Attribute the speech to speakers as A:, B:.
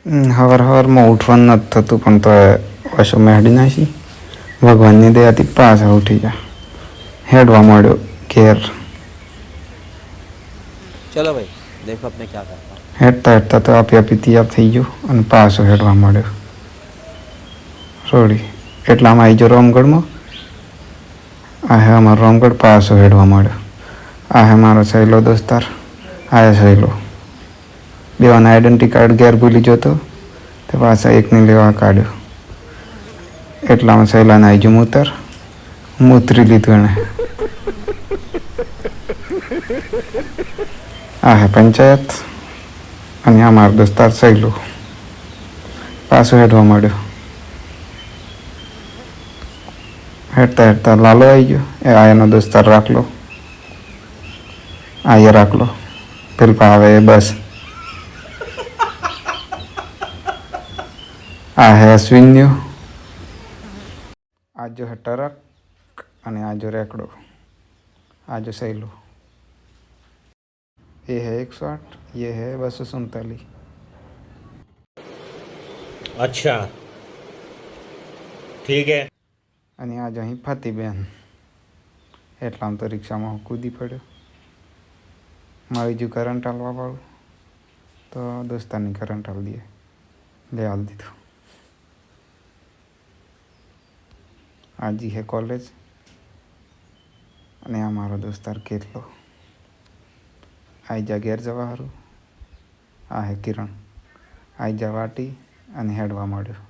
A: હવાર હવારમાં ઉઠવાનું નથી થતું પણ તો પાછો મેળી નાખી ભગવાનની દયાથી પાછા ઉઠી ગયા હેડવા માંડ્યો ઘેર
B: चलो भाई देखो अब मैं क्या करता हूँ।
A: હેડતા હેડતા તો આપી આપી તૈયાર થઈ ગયો અને પાછો હેડવા માંડ્યો રોડી એટલામાં આવી ગયો રામગઢમાં આ હે અમારો રામગઢ પાછો હેડવા માંડ્યો આ હે મારો સહેલો દોસ્તાર આ હે સહેલો બેવાના આઈડેન્ટિટી કાર્ડ ઘેર ભૂલી જતો તે પાછા એકને લેવા કાઢ્યો એટલામાં સહેલાને આવી ગયું મૂતર મૂતરી લીધું એણે આ હે પંચાયત અને આ મારો દોસ્તાર સહેલો પાછો હેડવા માંડ્યો હેડતા હેડતા લાલો આવી ગયો એ આ એનો દોસ્તાર રાખલો આ એ રાખલો પેલપા આવે એ બસ આ હે અશ્વિન્યો આ જો હે ટરક અને આ જો રેકડો આ જો સહેલો ये है 108 ये है 247
C: अच्छा ठीक है
A: અને આજ અહીં ફાતીબેન એટલામાં તો રિક્ષામાં હું કૂદી પડ્યો મારી જો કરંટ હાલવા વાળું તો દોસ્તારની કરંટ હાલ દે લે હાલ દીધું આજી હે કોલેજ અને આ મારો દોસ્તાર કેટલો આઈ જા ઘેર જવા સારું આ હે કિરણ આઈ જા વાટી અને હેડવા માંડ્યો